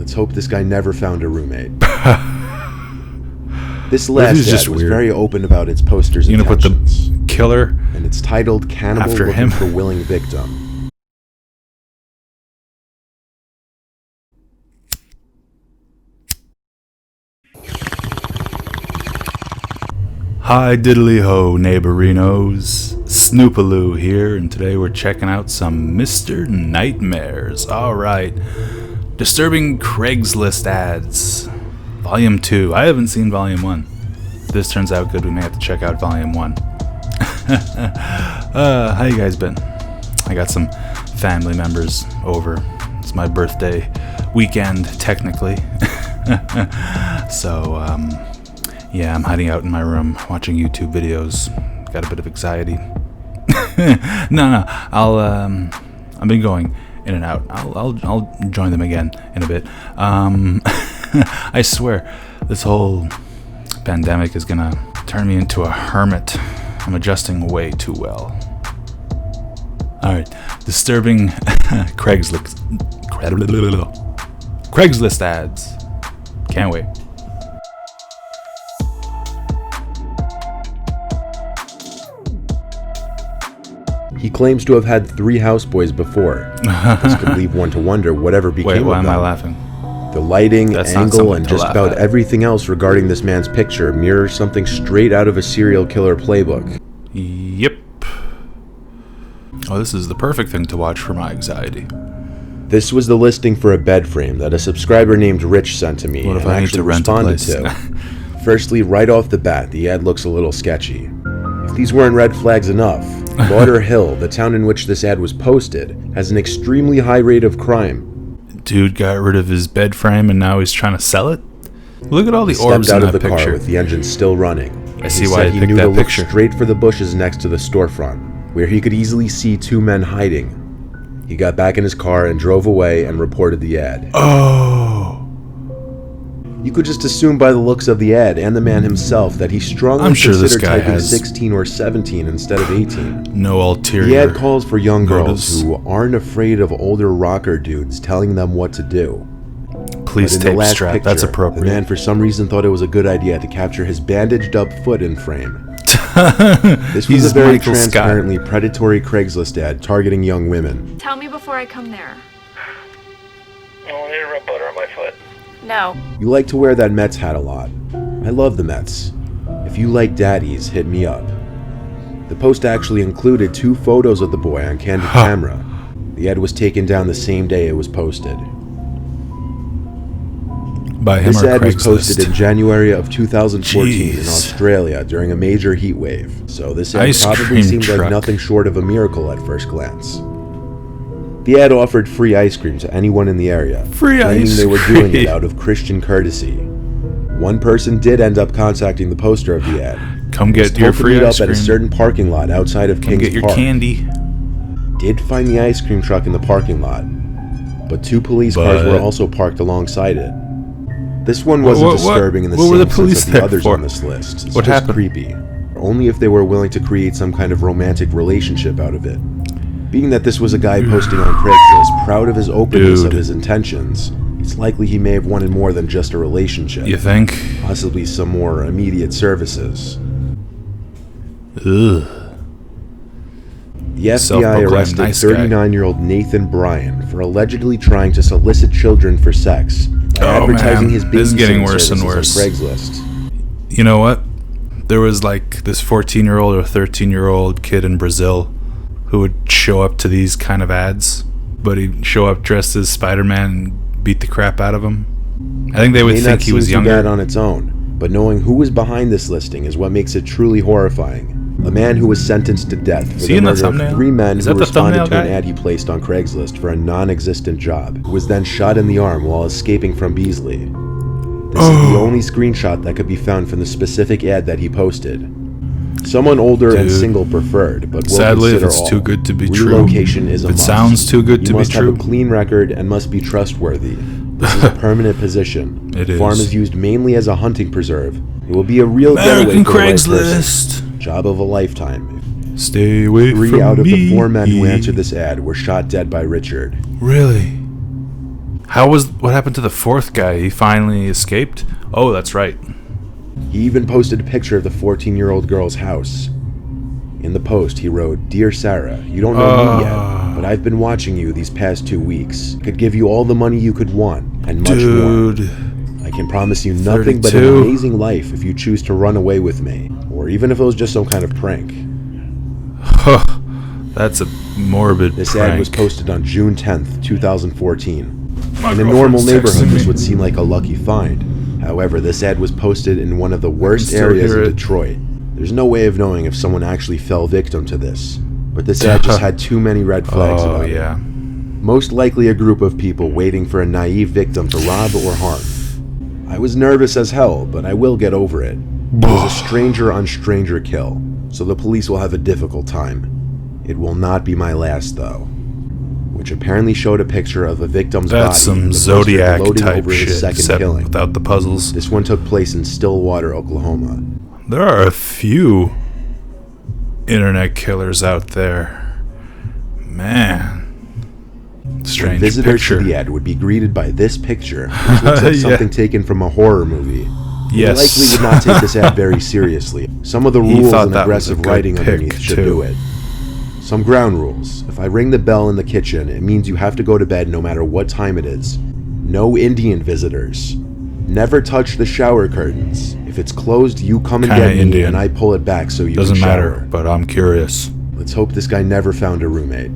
Let's hope this guy never found a roommate. This last ad was very open about its poster's intentions. Put the killer and it's titled Cannibal after Looking him for Willing Victim. Hi diddly ho neighborinos, Snoopaloo here, and today we're checking out some Mr. Nightmares. Alright, disturbing Craigslist ads, Volume 2. I haven't seen Volume 1. If this turns out good, we may have to check out Volume 1. How you guys been? I got some family members over. It's my birthday weekend, technically. So, yeah, I'm hiding out in my room watching YouTube videos. Got a bit of anxiety. No, I've been going in and out. I'll join them again in a bit. I swear, this whole pandemic is gonna turn me into a hermit. I'm adjusting way too well. All right, disturbing Craigslist ads. Can't wait. He claims to have had 3 houseboys before. This could leave one to wonder whatever became of them. Wait, why am I laughing? The lighting, angle, and just about everything else regarding this man's picture mirrors something straight out of a serial killer playbook. Yep. Oh, this is the perfect thing to watch for my anxiety. This was the listing for a bed frame that a subscriber named Rich sent to me and I actually responded to. Firstly, right off the bat, the ad looks a little sketchy. If these weren't red flags enough, Lauderhill, the town in which this ad was posted, has an extremely high rate of crime. Dude got rid of his bed frame and now he's trying to sell it? Look at all the orbs in that picture. He stepped out of the car with the engine still running. I see why he picked that picture. Look straight for the bushes next to the storefront, where he could easily see 2 men hiding. He got back in his car and drove away and reported the ad. Oh. You could just assume by the looks of the ad and the man himself that he strongly considered typing 16 or 17 instead of 18. No ulterior. The ad calls for young girls who aren't afraid of older rocker dudes telling them what to do. Please tape strap, picture, that's appropriate. The man for some reason thought it was a good idea to capture his bandaged up foot in frame. This was a very transparently predatory Craigslist ad targeting young women. Tell me before I come there. I want you to rub butter on my foot. No. You like to wear that Mets hat a lot. I love the Mets. If you like daddies, hit me up. The post actually included 2 photos of the boy on candid camera. The ad was taken down the same day it was posted. By him this or ad Craigslist? was posted in January of 2014 in Jeez. Australia during a major heat wave, so this ad probably seemed like nothing short of a miracle at first glance. The ad offered free ice cream to anyone in the area, claiming they were doing it out of Christian courtesy. One person did end up contacting the poster of the ad. Come get your free ice cream. At a certain parking lot outside of Kings Park. Get your Park. candy. Did find the ice cream truck in the parking lot, but 2 police cars were also parked alongside it. This one wasn't disturbing in the same sense of the others on this list. It's just creepy. Only if they were willing to create some kind of romantic relationship out of it. Being that this was a guy posting on Craigslist, proud of his openness of his intentions, it's likely he may have wanted more than just a relationship. You think? Possibly some more immediate services. Ugh. The FBI arrested 39-year-old Nathan Bryan for allegedly trying to solicit children for sex by advertising his babysitting services on Craigslist. You know what? There was like this 14-year-old or 13-year-old kid in Brazil who would show up to these kind of ads, but he'd show up dressed as Spider-Man and beat the crap out of him. I think they would think he was younger. It may not seem too bad on its own, but knowing who was behind this listing is what makes it truly horrifying. A man who was sentenced to death for the murder of 3 men who responded to an ad he placed on Craigslist for a non-existent job, who was then shot in the arm while escaping from Beasley. This is the only screenshot that could be found from the specific ad that he posted. Someone older and single preferred, but we'll sadly, consider if it's too good to be Relocation is a must. It sounds too good to be true. You must have a clean record and must be trustworthy. This is a permanent position. The farm is used mainly as a hunting preserve. It will be a real getaway for the right person. Job of a lifetime. Stay away from me. 3 out of the 4 men who answered this ad were shot dead by Richard. Really? What happened to the fourth guy? He finally escaped? Oh, that's right. He even posted a picture of the 14-year-old girl's house. In the post, he wrote, "Dear Sarah, you don't know me yet, but I've been watching you these past 2 weeks. I could give you all the money you could want, and much more. I can promise you nothing but an amazing life if you choose to run away with me, or even if it was just some kind of prank." That's a morbid This prank. ad was posted on June 10th, 2014. In a normal neighborhood, this would seem like a lucky find. However, this ad was posted in one of the worst areas of Detroit. There's no way of knowing if someone actually fell victim to this, but this ad just had too many red flags about it. Most likely a group of people waiting for a naive victim to rob or harm. I was nervous as hell, but I will get over it. It was a stranger on stranger kill, so the police will have a difficult time. It will not be my last, though. Which apparently showed a picture of a victim's body. That's some Zodiac type shit, except killing. Without the puzzles. This one took place in Stillwater, Oklahoma. There are a few internet killers out there. Man. Strange Visitors picture. to the ad would be greeted by this picture, which looks like something taken from a horror movie. Yes. You likely would not take this ad very seriously. Some of the rules and aggressive writing underneath should do it. Some ground rules. If I ring the bell in the kitchen, it means you have to go to bed no matter what time it is. No Indian visitors. Never touch the shower curtains. If it's closed, you come and get me, and I pull it back so you can shower. Doesn't matter, but I'm curious. Let's hope this guy never found a roommate.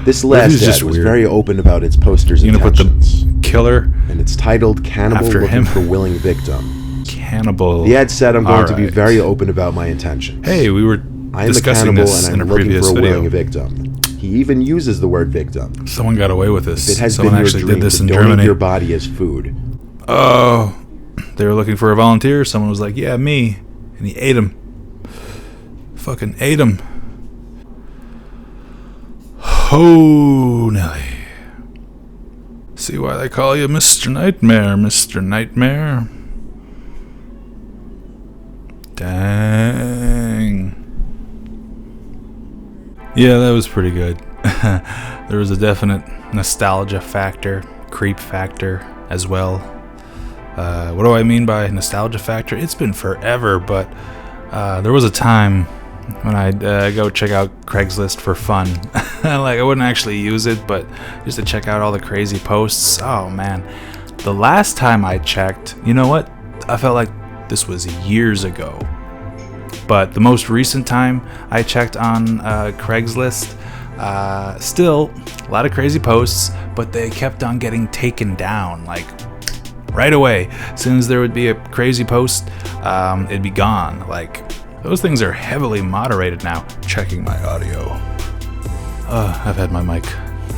This last ad was very open about its poster's intentions. Put the killer and it's titled "Cannibal after Looking him? for Willing Victim." Cannibal. The ad said I'm going to be very open about my intentions. Hey, we were I am a discussing cannibal this and in I'm a looking previous for a video. willing victim. He even uses the word victim. Someone got away with this. If it has Someone been your actually dream did this to in donate Germany. your body as food. Oh, they were looking for a volunteer. Someone was like, "Yeah, me," and he ate him. Fucking ate him. Oh, Nelly. See why they call you Mr. Nightmare, Mr. Nightmare. Dang. Yeah, that was pretty good. There was a definite nostalgia factor, creep factor as well. What do I mean by nostalgia factor? It's been forever, but there was a time when I'd go check out Craigslist for fun. Like, I wouldn't actually use it, but just to check out all the crazy posts. Oh man, the last time I checked, you know what? I felt like this was years ago. But the most recent time I checked on Craigslist, still a lot of crazy posts, but they kept on getting taken down, like right away. As soon as there would be a crazy post, it'd be gone. Like, those things are heavily moderated now. Checking my audio. I've had my mic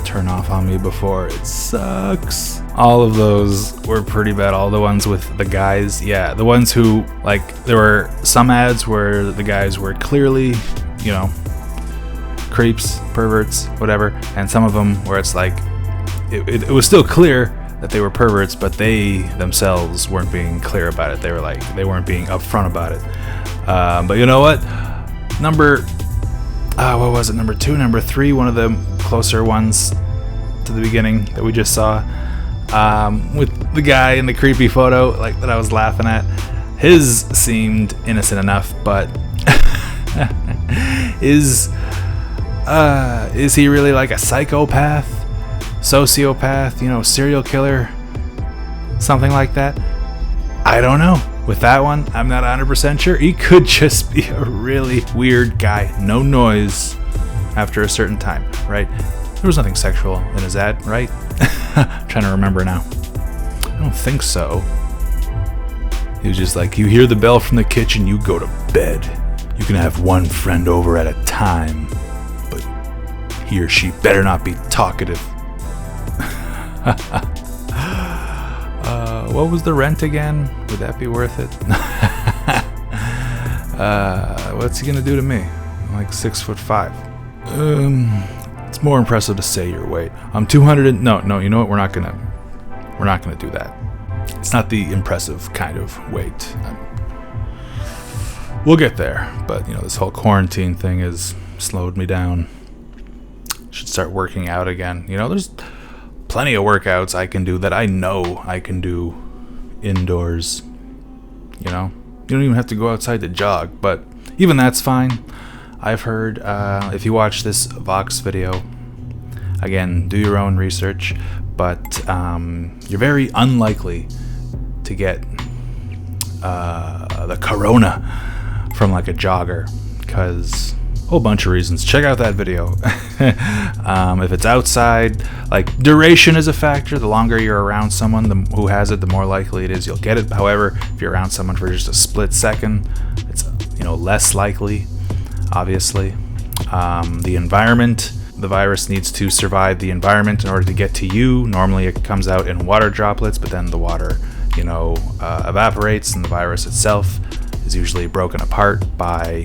turn off on me before. It sucks. All of those were pretty bad. All the ones with the guys. Yeah, the ones who, like, there were some ads where the guys were clearly, you know, creeps, perverts, whatever. And some of them where it's like, it was still clear that they were perverts, but they themselves weren't being clear about it. They were like, they weren't being upfront about it. But you know what? What was it? Number 2, number 3, one of the closer ones to the beginning that we just saw, with the guy in the creepy photo, like, that I was laughing at. His seemed innocent enough, but is he really like a psychopath, sociopath, you know, serial killer, something like that? I don't know. With that one, I'm not 100% sure. He could just be a really weird guy. No noise after a certain time, right? There was nothing sexual in his ad, right? I'm trying to remember now. I don't think so. He was just like, you hear the bell from the kitchen, you go to bed. You can have one friend over at a time, but he or she better not be talkative. What was the rent again? Would that be worth it? What's he gonna do to me? I'm like 6'5". It's more impressive to say your weight. I'm 200 and no. You know what? We're not gonna do that. It's not the impressive kind of weight. We'll get there, but you know, this whole quarantine thing has slowed me down. Should start working out again. You know, there's plenty of workouts I can do that I know I can do indoors. You know, you don't even have to go outside to jog, but even that's fine. I've heard, if you watch this Vox video, again, do your own research, but you're very unlikely to get the corona from like a jogger, because a whole bunch of reasons. Check out that video. If it's outside, like, duration is a factor. The longer you're around someone who has it, the more likely it is you'll get it. However, if you're around someone for just a split second, it's, you know, less likely, obviously. The environment, the virus needs to survive the environment in order to get to you. Normally it comes out in water droplets, but then the water, you know, evaporates, and the virus itself is usually broken apart by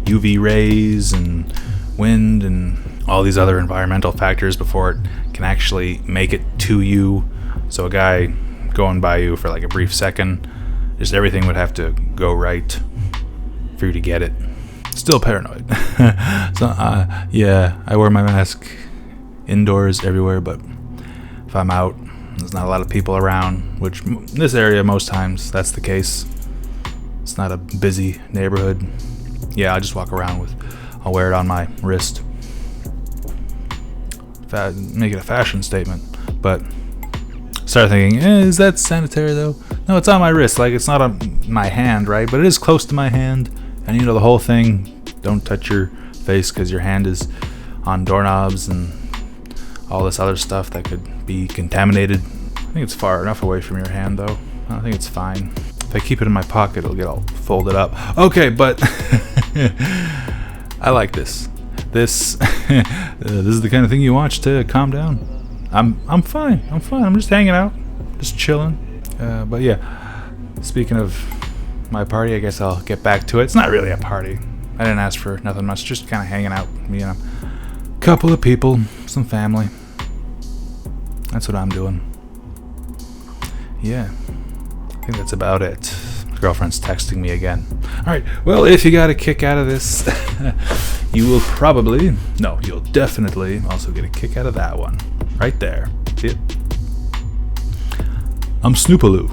UV rays and wind and all these other environmental factors before it can actually make it to you. So a guy going by you for like a brief second, just everything would have to go right for you to get it. Still paranoid. So yeah, I wear my mask indoors everywhere, but if I'm out, there's not a lot of people around, which in this area most times that's the case. It's not a busy neighborhood. Yeah, I'll just walk around I'll wear it on my wrist. Make it a fashion statement. But start thinking, is that sanitary though? No, it's on my wrist. Like, it's not on my hand, right? But it is close to my hand. And you know, the whole thing, don't touch your face because your hand is on doorknobs and all this other stuff that could be contaminated. I think it's far enough away from your hand though. I think it's fine. If I keep it in my pocket, it'll get all folded up. Okay, but I like this. This is the kind of thing you watch to calm down. I'm fine. I'm just hanging out, just chilling. But yeah, speaking of my party, I guess I'll get back to it. It's not really a party. I didn't ask for nothing much. Just kind of hanging out. Me and a couple of people, some family. That's what I'm doing. Yeah. I think that's about it. My girlfriend's texting me again. Alright, well, if you got a kick out of this, you'll definitely also get a kick out of that one. Right there. See it? I'm Snoopaloo.